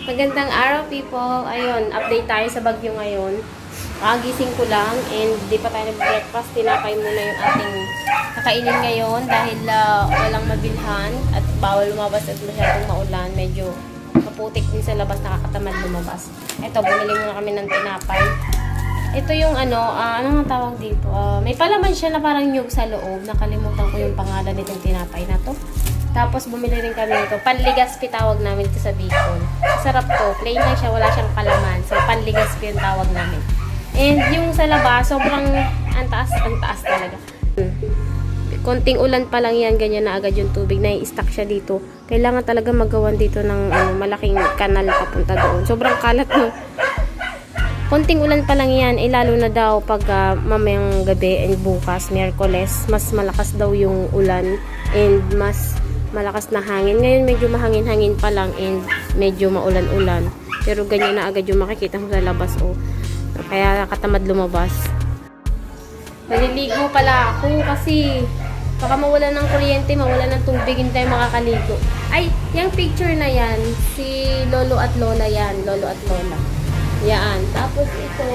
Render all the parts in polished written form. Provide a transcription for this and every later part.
Magandang araw, people. Ayun, update tayo sa bagyo ngayon. Kagising ko lang and di pa tayo nag-breakfast. Tinapay muna yung ating kakainin ngayon dahil walang mabilhan at bawal lumabas at masyadong maulan. Medyo kaputik din sa labas, nakakatamad lumabas. Ito, bumili muna kami ng tinapay. Ito yung ano nga tawag dito? May palaman siya na parang nyug sa loob. Nakalimutan ko yung pangalan nitong tinapay na to. Tapos bumili rin kami ito. Panligaspi tawag namin ito sa Bicol. Sarap to. Plain lang siya, wala siyang palaman. So panligaspi yung tawag namin. And yung sa labas, sobrang antaas talaga. Konting ulan pa lang yan, ganyan na agad yung tubig. Na-i-stack siya dito. Kailangan talaga magawan dito ng malaking kanal papunta doon. Sobrang kalat no. Konting ulan pa lang yan, lalo na daw pag mamayang gabi and bukas, Miyerkules, mas malakas daw yung ulan and mas malakas na hangin. Ngayon medyo mahangin-hangin pa lang and medyo maulan-ulan. Pero ganyan na agad yung makikita mo sa labas. Kaya nakatamad lumabas. Maliligo pala ako kasi baka mawala ng kuryente, mawala ng tubig, hindi tayo makakaligo. Ay, yung picture na yan, si Lolo at Lola yan. Lolo at Lola. Yan. Tapos ito,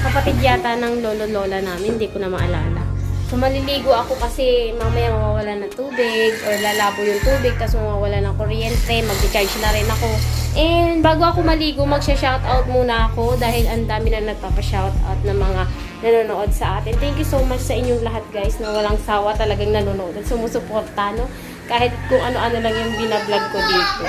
kapatid yata ng Lolo-Lola namin. Hindi ko na maalala. So, maliligo ako kasi mamaya mawawala ng tubig or lalabo yung tubig tapos mawawala ng kuryente. Mag-charge na rin ako. And bago ako maligo, magsha-shoutout muna ako dahil ang dami na nagpapa-shoutout ng mga nanonood sa atin. Thank you so much sa inyong lahat guys na walang sawa talagang nanonood at sumusuporta, no? Kahit kung ano-ano lang yung binablog ko dito.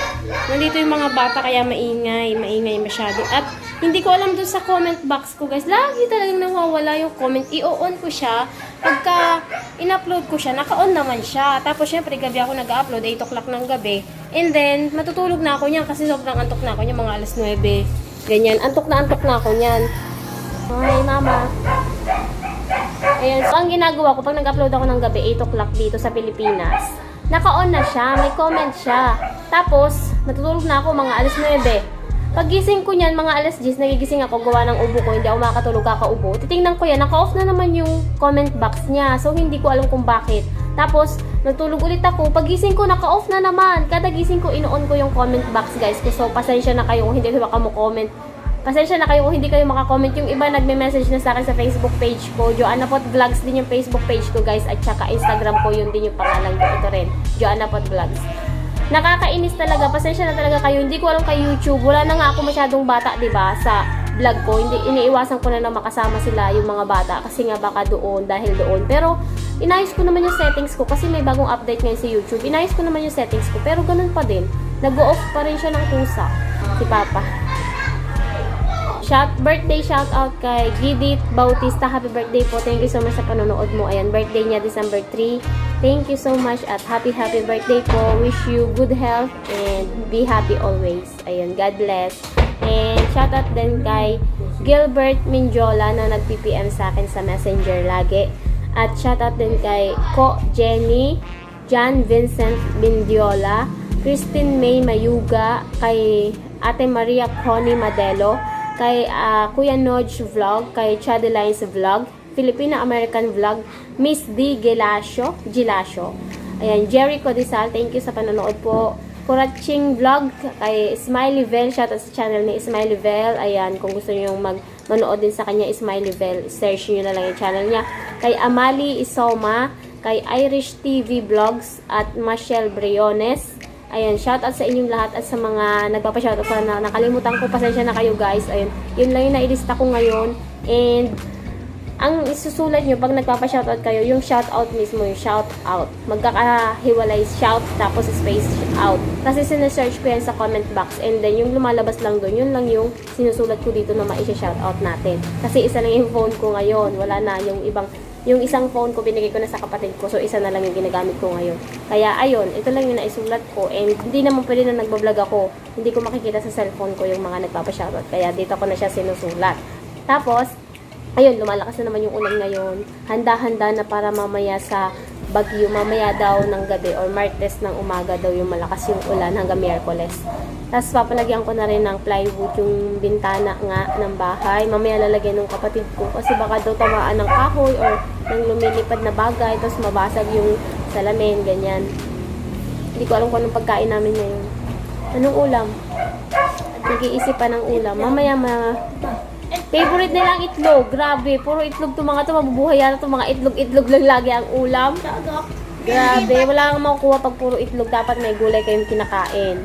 Nandito yung mga bata kaya maingay masyado. At hindi ko alam dun sa comment box ko guys. Lagi talagang nawawala yung comment. I-on ko siya. Pagka in-upload ko siya, naka-on naman siya. Tapos syempre gabi ako nag-upload, 8 o'clock ng gabi. And then, matutulog na ako niyan kasi sobrang antok na ako niyan, mga alas 9. Ganyan. Antok na ako niyan. Hi, mama. Ayan. So, ang ginagawa ko, pag nag-upload ako ng gabi, 8 o'clock dito sa Pilipinas, naka-on na siya, may comment siya. Tapos, natutulog na ako mga alas 9. Paggising ko niyan, mga alas 10, nagigising ako, gawa ng ubo ko, hindi ako makakatulog, kakaubo. Titingnan ko yan, naka-off na naman yung comment box niya. So, hindi ko alam kung bakit. Tapos, natulog ulit ako. Paggising ko, naka-off na naman. Kada gising ko, ino-on ko yung comment box, guys. So, pasensya na kayo kung hindi kayo makamu-comment. Pasensya na kayo kung hindi kayo makakomment. Yung iba nagme-message na sa akin sa Facebook page ko. Joanna Pot Vlogs din yung Facebook page ko, guys. At saka Instagram ko, yun din yung pangalan ko. Ito rin, Joanna Pot Vlogs. Nakakainis talaga. Pasensya na talaga kayo. Hindi ko alam kay YouTube. Wala na nga ako masyadong bata, diba? Sa vlog ko. Hindi, iniiwasan ko na makasama sila yung mga bata. Kasi nga baka doon, dahil doon. Pero, inayos ko naman yung settings ko. Kasi may bagong update ngayon sa YouTube. Inayos ko naman yung settings ko. Pero ganun pa din. Nag-go-off pa rin siya ng kusa. Si Papa. Birthday shout out kay Gidit Bautista. Happy birthday po. Thank you so much sa panonood mo. Ayan, birthday niya December 3. Thank you so much at happy birthday po. Wish you good health and be happy always. Ayan, God bless. And shout out din kay Gilbert Minjola na nag-PPM sa akin sa Messenger lagi. At shout out din kay Ko Jenny, John Vincent Bindiola, Christine May Mayuga, kay Ate Maria Connie Madelo, kay Kuya Nodge Vlog, kay Chadelines Vlog, Filipina-American Vlog, Miss D. Gilasio. Ayan, Jerry Codisal, thank you sa panonood po. Kuraching Vlog, kay Smiley Vel, shoutout sa channel ni Smiley Vel. Ayan, kung gusto niyo manood din sa kanya, Smiley Vel, search niyo na lang yung channel niya. Kay Amali Isoma, kay Irish TV Vlogs, at Michelle Briones. Ayan, shoutout sa inyong lahat at sa mga nagpapa-shoutout pa na nakalimutan ko, pasensya na kayo guys. Ayun, yun lang yung nailista ko ngayon. And ang isusulat nyo pag nagpapa-shoutout kayo, yung shoutout mismo, yung shoutout. Magkakahiwalay shout tapos space out. Kasi sinesearch ko yan sa comment box. And then yung lumalabas lang doon, yun lang yung sinusulat ko dito na maisha-shoutout natin. Kasi isa lang yung phone ko ngayon. Wala na yung isang phone ko, binigay ko na sa kapatid ko. So, isa na lang yung ginagamit ko ngayon. Kaya, ayun, ito lang yung naisulat ko. And, hindi naman pwede na nagbablog ako. Hindi ko makikita sa cellphone ko yung mga nagpapa-shoutout. Kaya, dito ko na siya sinusulat. Tapos, ayun, lumalakas na naman yung ulan ngayon. Handa-handa na para mamaya sa bagyo. Mamaya daw ng gabi or Martes ng umaga daw yung malakas yung ulan hanggang Miyerkules. Tapos papalagyan ko na rin ng plywood yung bintana nga ng bahay. Mamaya lalagyan ng kapatid ko kasi baka daw tamaan ng kahoy or ng lumilipad na bagay. Tapos mabasag yung salamin, ganyan. Hindi ko alam kung anong pagkain namin ngayon. Anong ulam? Nag-iisip pa ng ulam. Mamaya favorite nila ang itlog. Grabe, puro itlog to mga to. Mabubuhay yata to mga itlog lang lagi ang ulam. Grabe, wala kang makukuha pag puro itlog. Dapat may gulay kayong kinakain.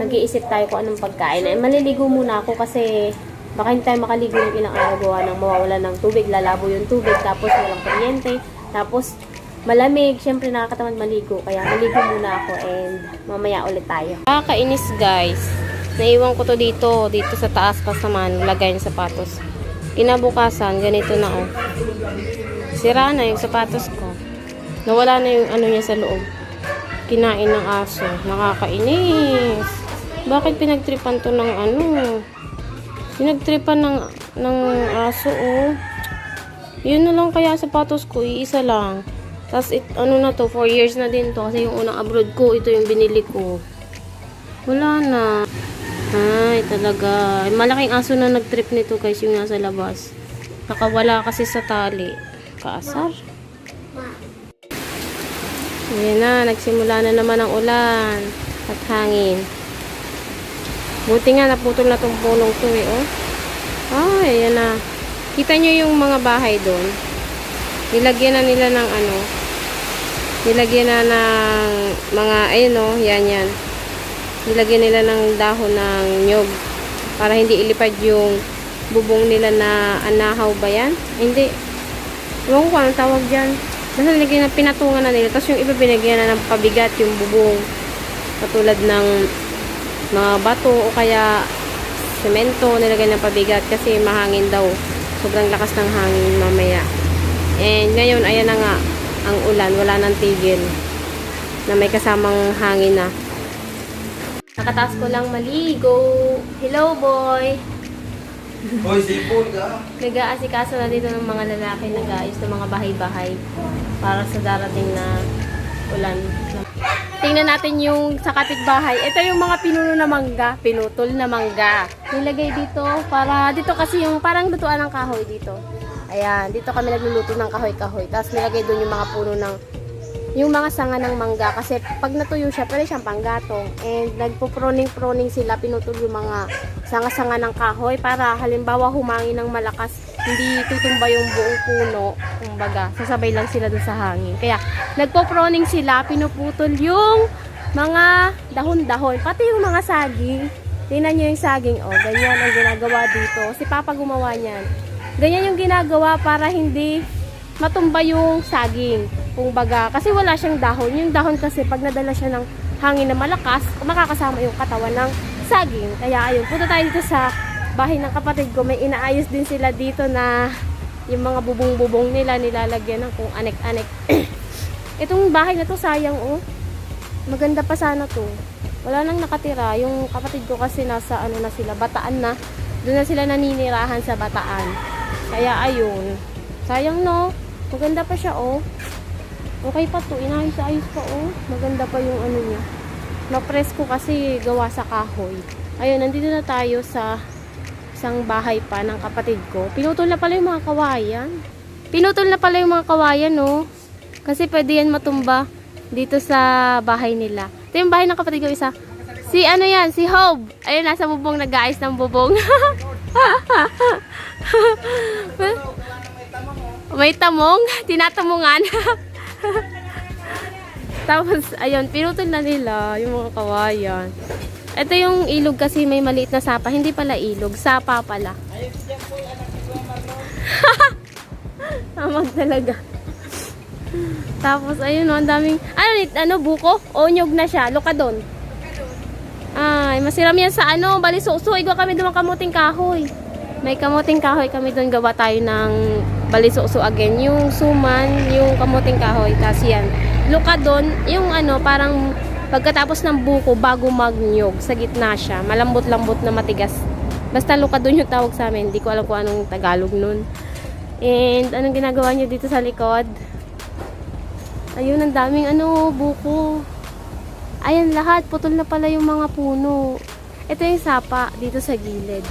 Nag-iisip tayo kung anong pagkain. Ay, maliligo muna ako kasi baka hindi tayo makaligo ng ilang araw gawa ng mawawala ng tubig. Lalabo yung tubig, tapos walang kuryente. Tapos malamig, syempre nakakatamad maligo. Kaya maligo muna ako and mamaya ulit tayo. Kakainis guys. Naiwan ko to dito sa taas pa naman, lagay ng sapatos. Kinabukasan, ganito na oh. Sira na yung sapatos ko. Nawala na yung ano niya sa loob. Kinain ng aso. Nakakainis. Bakit pinagtripan to ng ano? Pinagtripan ng aso oh. Yun na lang kaya sapatos ko, iisa lang. Tapos ano na to, 4 years na din to. Kasi yung unang abroad ko, ito yung binili ko. Wala na. Ay, talaga. Malaking aso na nag-trip nito guys, yung nasa labas. Nakawala kasi sa tali. Kaasar. Ayan na, nagsimula na naman ang ulan at hangin. Buti nga, naputol na tong punong to eh, oh. Ay, ayan na. Kita nyo yung mga bahay doon. Nilagyan na nila ng ano. Nilagyan na ng mga, ayun oh, yan. Nilagyan nila ng dahon ng nyog para hindi ilipad yung bubong nila na anahaw ba yan? Hindi. Ewan ko anong tawag dyan. Basta nilagyan na, pinatungan na nila. Tapos yung iba binigyan na ng pabigat yung bubong. Katulad ng mga bato o kaya semento nilagyan ng pabigat kasi mahangin daw. Sobrang lakas ng hangin mamaya. And ngayon, ayan na nga ang ulan. Wala nang tigil. Na may kasamang hangin na. Nakataas ko lang maligo. Hello, boy. Hoy, sipon ka. Nag-aasikaso na dito ng mga lalaki. Nag-aayos ng mga bahay-bahay para sa darating na ulan. Tingnan natin yung sa kapitbahay. Ito yung mga pinuno na mangga. Pinutol na mangga. Nilagay dito para, dito kasi yung parang lutuan ng kahoy dito. Ayan, dito kami nagluluto ng kahoy-kahoy. Tapos nilagay doon yung mga puno ng, yung mga sanga ng mangga. Kasi pag natuyo siya, pwede siyang panggatong. And nagpo-proning sila, pinutol yung mga sanga-sanga ng kahoy para halimbawa humangin ng malakas, hindi tutumba yung buong puno. Kumbaga, sasabay lang sila dun sa hangin. Kaya nagpo-proning sila, pinuputol yung mga dahon-dahon. Pati yung mga saging. Tingnan nyo yung saging, oh. Ganyan ang ginagawa dito. Si Papa gumawa niyan. Ganyan yung ginagawa para hindi matumba yung saging. Kumbaga, kasi wala siyang dahon. Yung dahon kasi pag nadala siya ng hangin na malakas, makakasama yung katawan ng saging. Kaya ayun, punta tayo dito sa bahay ng kapatid ko. May inaayos din sila dito na yung mga bubong-bubong nila nilalagyan ng kung anek-anek. Itong bahay na to sayang oh. Maganda pa sana to. Wala nang nakatira. Yung kapatid ko kasi nasa ano na sila, Bataan na. Doon na sila naninirahan sa Bataan. Kaya ayun. Sayang no. Maganda pa siya oh. Okay pa to. Inayos-ayos pa oh. Maganda pa yung ano niya. Na-press ko kasi gawa sa kahoy. Ayun, nandito na tayo sa isang bahay pa ng kapatid ko. Pinutol na pala yung mga kawayan. Pinutol na pala yung mga kawayan no. Kasi pwede yan matumba dito sa bahay nila. Ito yung bahay ng kapatid ko isa. Si ano yan? Si Hob. Ayun, nasa bubong, nag-aayos ng bubong. May tamong. Tinatamungan. Tapos, ayun, pinutol na nila yung mga kawayan. Ito yung ilog kasi may maliit na sapa. Hindi pala ilog, sapa pala. Tamag talaga. Tapos, ayun, ang daming, buko? O, nyog na siya. Lokadon. Ay, masiram yan sa Balisuso. Igwa kami doon ng kamuting kahoy. May kamuting kahoy kami doon. Gawa tayo ng Balisuso again. Yung suman, yung kamuting kahoy. Tapos yan. Lokadon, yung parang pagkatapos ng buko, bago magnyog. Sa gitna siya. Malambot-lambot na matigas. Basta lokadon yung tawag sa amin. Hindi ko alam kung anong Tagalog nun. And, anong ginagawa nyo dito sa likod? Ayun, ang daming buko. Ayan, lahat. Putol na pala yung mga puno. Ito yung sapa dito sa gilid.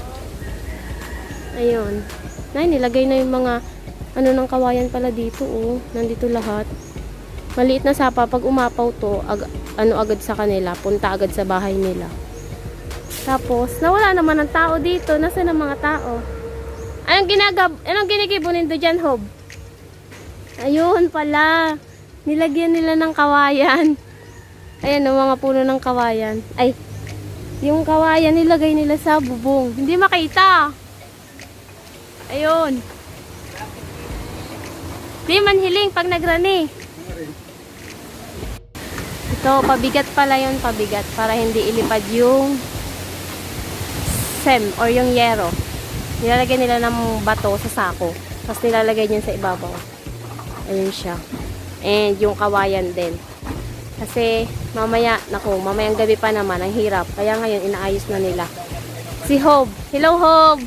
Ayun. Nilagay na yung mga ng kawayan pala dito, oh. Nandito lahat. Maliit na sapa. Pag umapaw to, agad sa kanila. Punta agad sa bahay nila. Tapos, nawala naman ang tao dito. Nasaan ang mga tao? Anong ginigibunin do dyan, Hob? Ayun pala. Nilagyan nila ng kawayan. Ayan, ang mga puno ng kawayan. Ay, yung kawayan nilagay nila sa bubong. Hindi makita. Ayun. Di manhiling pag nagrani. Ito, pabigat pala yun, pabigat. Para hindi ilipad yung sem or yung yero. Nilalagay nila ng bato sa sako. Tapos nilalagay niyan sa ibabaw. Ayun siya. And yung kawayan din. Kasi mamaya, naku, mamayang gabi pa naman, ang hirap. Kaya ngayon, inaayos na nila. Si Hob. Hello, Hob!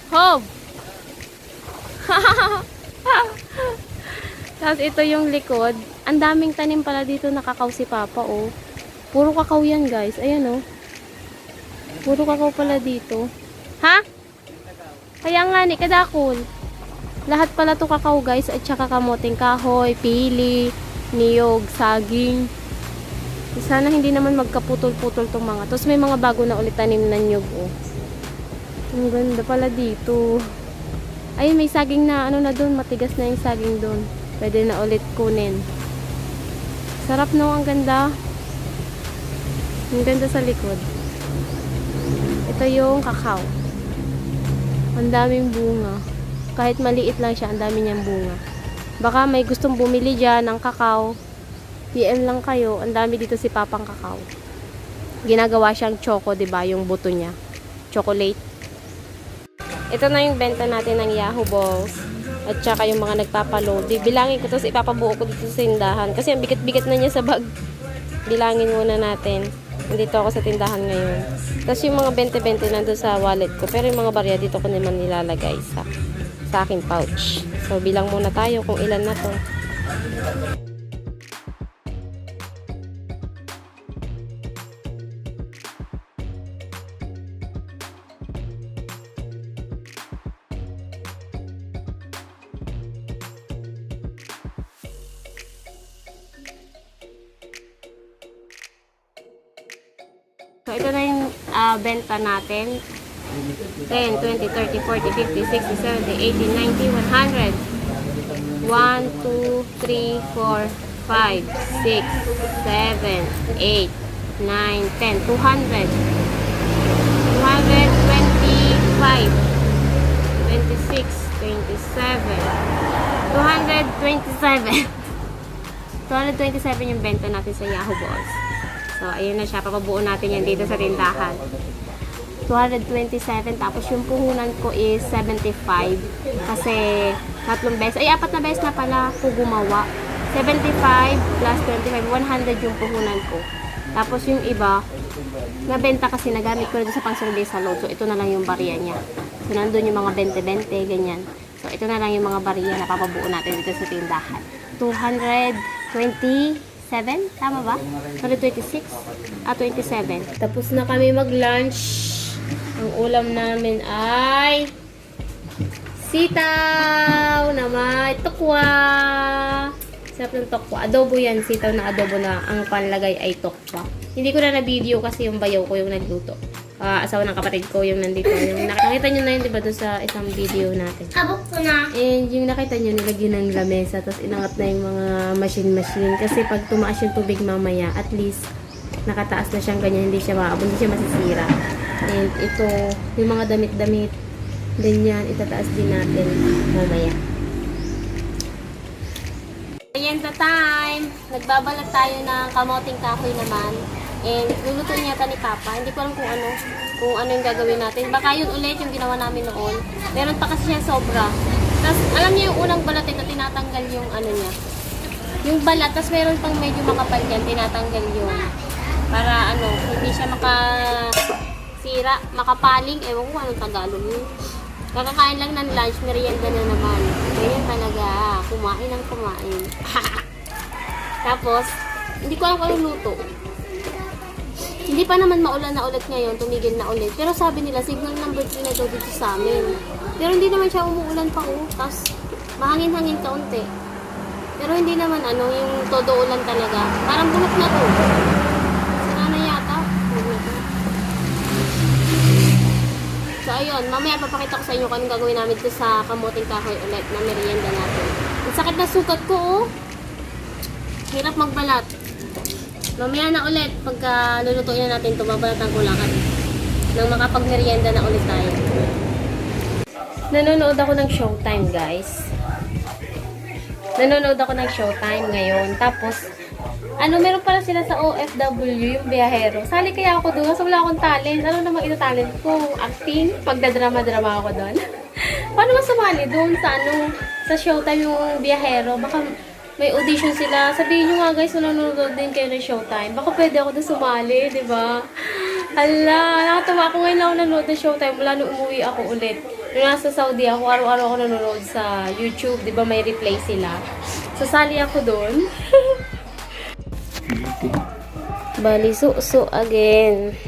Hob! Tapos ito yung likod. Ang daming tanim pala dito na kakao si Papa, oh. Puro kakao yan, guys. Ayan, oh. Puro kakao pala dito. Ha? Kaya nga ni, kadakol. Lahat pala to kakao, guys. At saka kamoting kahoy, pili, niyog, saging. Sana hindi naman magkaputol-putol tong mga. Tapos may mga bago na ulit tanim na niyog, oh. Ang ganda pala dito. Ay, may saging na, ano na doon. Matigas na yung saging doon. Pwede na ulit kunin. Sarap, no? Ang ganda. Ang ganda sa likod. Ito yung kakao. Ang daming bunga. Kahit maliit lang siya, ang dami niyang bunga. Baka may gustong bumili dyan ng kakao. PM lang kayo. Ang dami dito si Papang kakao. Ginagawa siyang choco, diba? Yung buto niya. Chocolate. Ito na yung benta natin ng Yahoo Balls. At saka yung mga nagpapaload. Bilangin ko, tapos ipapabuo ko dito sa tindahan. Kasi ang bigat-bigat na niya sa bag. Bilangin muna natin. Nandito ako sa tindahan ngayon. Tapos yung mga 20-20 nandun sa wallet ko. Pero yung mga barya dito ko naman nilalagay sa aking pouch. So bilang muna tayo kung ilan na to. So, ito na yung benta natin. 10, 20, 30, 40, 50, 60, 70, 80, 90, 100. 1, 2, 3, 4, 5, 6, 7, 8, 9, 10, 200, 225, 26, 27, 227 yung benta natin sa Yahoo Balls. So, ayun na siya. Papabuo natin yan dito sa tindahan. 227. Tapos, yung puhunan ko is 75. Kasi, 3 beses. Ay, 4 na beses na pala ko gumawa. 75 plus 25. 100 yung puhunan ko. Tapos, yung iba, nabenta kasi nagamit ko rin sa pang-service sa load. So, ito na lang yung barya niya. So, nandun yung mga 20-20, ganyan. So, ito na lang yung mga barya na papabuo natin dito sa tindahan. 227, tama ba? 226 at 27. Tapos na kami mag-lunch. Ang ulam namin ay sitaw na may tokwa. Sarap ng tokwa. Adobo yan, sitaw na adobo na ang panlagay ay tokwa. Hindi ko na na-video kasi yung bayaw ko yung nagluto. Asawa ng kapatid ko yung nandito. Yung nakita nyo na yun, diba, doon sa isang video natin. Abok ko na. And yung nakita nyo, nilagyan ng lamesa, tapos inangat na yung mga machine-machine. Kasi pag tumaas yung tubig mamaya, at least nakataas na siyang ganyan, hindi siya maabot, hindi siya masisira. And ito, yung mga damit-damit, din yan, itataas din natin mamaya. Ayan the time! Nagbabalat tayo ng kamoting kahoy naman. And luluto niya ni Papa. Hindi ko alam kung ano yung gagawin natin. Baka yun ulit yung ginawa namin noon. Meron pa kasi siya sobra. Tapos alam niyo yung unang balat ito, tinatanggal yung ano niya. Yung balat, tapos meron pang medyo makapal yan, tinatanggal yung para ano, hindi siya makasira, makapaling. Ewan ko anong Tagalog yun. Kakakain lang ng lunch, merienda na naman. Ganyan talaga, kumain ng kumain. Tapos, hindi ko alam kung anong luto. Hindi pa naman maulan na ulit ngayon, tumigil na ulit. Pero sabi nila, signal number 3 na daw dito sa amin. Pero hindi naman siya umuulan pa, oh. Tapos, mahangin-hangin kaunti. Pero hindi naman, yung todo ulan talaga. Parang bulok na to. Sira na yata. ayun, mamaya papakita ko sa inyo kung anong gagawin namin ito sa kamuting kahoy ulit na merienda natin. Ang sakit na sugat ko, oh. Hirap magbalat. Mamaya na ulit, pagka lulutuin na natin ito, babalatan ko lang nang makapag-merienda na ulit tayo. Nanonood ako ng Showtime, guys. Nanonood ako ng Showtime ngayon. Tapos, meron pala sila sa OFW, yung biyahero. Sali kaya ako doon kasi wala akong talent. Ano naman ito talent ko? Acting? Pagdadrama-drama ako doon. Paano ba sumali doon sa Showtime yung biyahero? Baka may audition sila. Sabihin nyo nga guys, nanonood din kayo ng Showtime. Baka pwede ako doon sumali, di ba? Hala, nakatawa ako ngayon ako nanonood ng Showtime mula nung umuwi ako ulit. Nung nasa Saudi ako, araw-araw ako nanonood sa YouTube. Di ba may replay sila? Sasali ako doon. Bali, so again.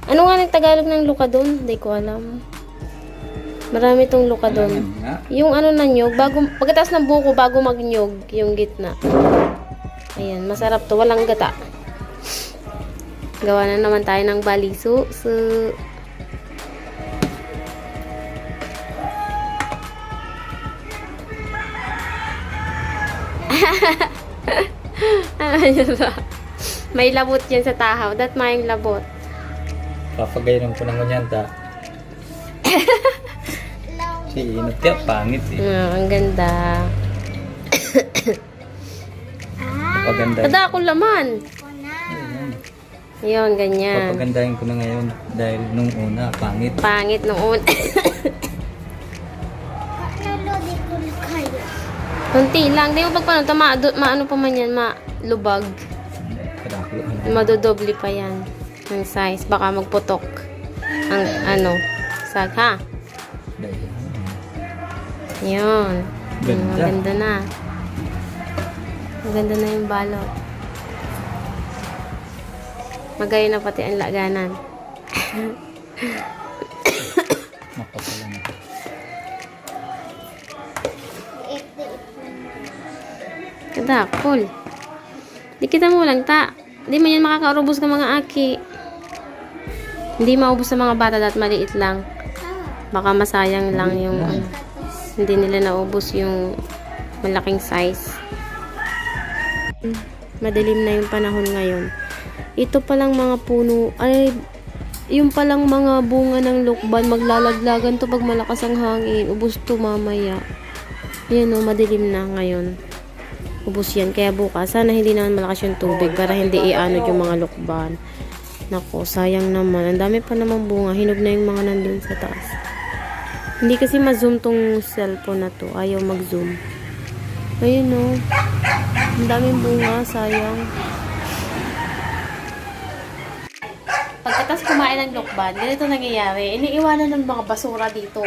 Ano nga ng Tagalog ng luka doon? Hindi ko alam. Marami tong luka doon. Yung na nyog, pagkatapos ng buko, bago magnyog, yung gitna. Ayan, masarap to. Walang gata. Gawa na naman tayo ng baliso. May labot yan sa tahaw. Dat mayang labot. Papagayron ko ng kunyanta. Si inot kaya pangit eh. Ang ganda. Papaganda. Kada akong laman. Yun, ganyan. Papagandahin ko na ngayon dahil nung una, pangit. Pangit noon. Kunti lang. Di mo pagpano, maano pa man yan, malubag. Madodoble pa yan. Ang size. Baka magputok. Ang sag, ha? Yun. Ganda. Maganda na. Maganda na yung balot. Magayon na pati ang laganan. Mapapalang. Kada, cool. Di kita mo lang ta. Di man yan makakaurubos ng mga aki. Hindi maubos sa mga bata dahil maliit lang. Baka masayang lang yung hindi nila naubos yung malaking size. Madilim na yung panahon ngayon. Ito palang mga puno, ay yung palang mga bunga ng lukban, maglalaglagan to pag malakas ang hangin. Ubos to mamaya. Ayan o, madilim na ngayon. Ubos yan. Kaya bukas, sana hindi naman malakas yung tubig para hindi ianod yung mga lukban. Nako, sayang naman. Ang dami pa namang bunga. Hinog na yung mga nandun sa taas. Hindi kasi ma-zoom tong cellphone na to. Ayaw mag-zoom. Ayun o. Ang daming bunga. Sayang. Pagkatapos kumain ng lukban, ganito nangyayari. Iniiwanan ng mga basura dito.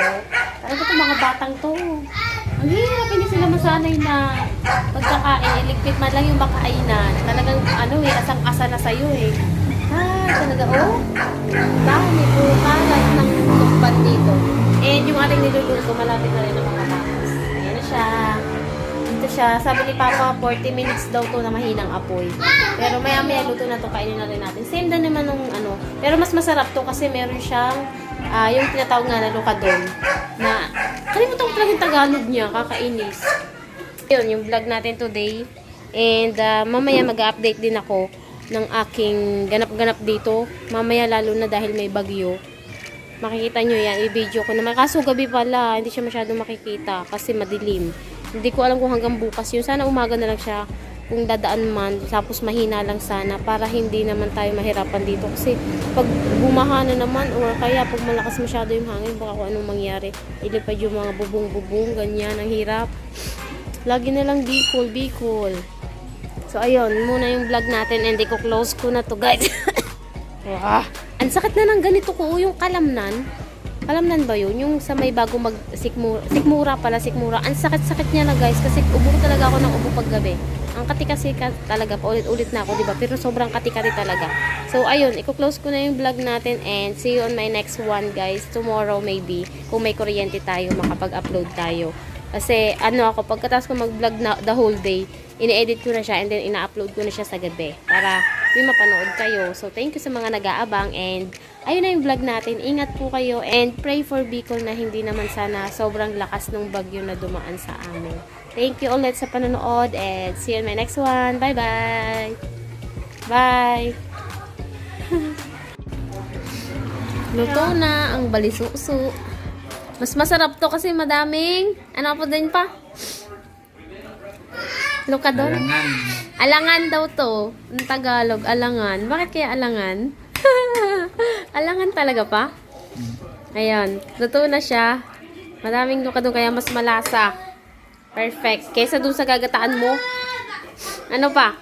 Talaga itong mga batang to. Ang hirap, hindi sila masanay na pagkakain, iligpit man lang yung makainan. Talagang, asang-asa na sa'yo eh. Talaga, dami po, kalat ng lukban dito. And yung ating niluluto, malapit na rin ang mga tapos. Ayan na siya. Dito siya. Sabi ni Papa, 40 minutes daw to na mahinang apoy. Pero maya-maya luto na to, kainin na rin natin. Same din naman nung Pero mas masarap to kasi meron siyang yung tinatawag nga na lukadon. Na, kalimutan ko talaga yung Tagalog niya, kakainis. Yun, yung vlog natin today. And mamaya mag-update din ako ng aking ganap-ganap dito. Mamaya lalo na dahil may bagyo. Makikita nyo yan, i-video ko naman. Kaso gabi pala, hindi siya masyadong makikita kasi madilim. Hindi ko alam kung hanggang bukas yun. Sana umaga na lang siya kung dadaan man. Tapos mahina lang sana para hindi naman tayo mahirapan dito. Kasi pag bumaha na naman or kaya pag malakas masyado yung hangin, baka kung anong mangyari. Ilipad yung mga bubong-bubong, ganyan, ang hirap. Lagi na lang Bicol, Bicol. So ayun, muna yung vlog natin and ko close ko na to guys. Ang sakit na ng ganito ko, yung kalamnan. Kalamnan ba yun? Yung sa may bago sikmura pala, sikmura. Ang sakit-sakit niya na guys kasi ubo talaga ako ng ubo paggabi. Ang kati-kasi talaga, paulit-ulit na ako, diba? Pero sobrang kati-kati talaga. So ayun, i-close ko na yung vlog natin and see you on my next one guys. Tomorrow maybe, kung may kuryente tayo, makapag-upload tayo. Kasi ako, pagkatapos ko mag-vlog na the whole day, ini-edit ko na siya and then ina-upload ko na siya sa gabi para may mapanood kayo. So thank you sa mga nag-aabang and ayun na yung vlog natin. Ingat po kayo and pray for Bicol na hindi naman sana sobrang lakas ng bagyo na dumaan sa amin. Thank you ulit sa panonood and see you in my next one. Bye-bye! Bye! Luto na ang balisuso. Mas masarap to kasi madaming, ano po din pa? Luka doon? Alangan. Alangan daw to. Ang Tagalog, alangan. Bakit kaya alangan? Alangan talaga pa? Ayan. Luto na siya. Madaming luka doon kaya mas malasa. Perfect. Kesa doon sa gagataan mo. Ano pa?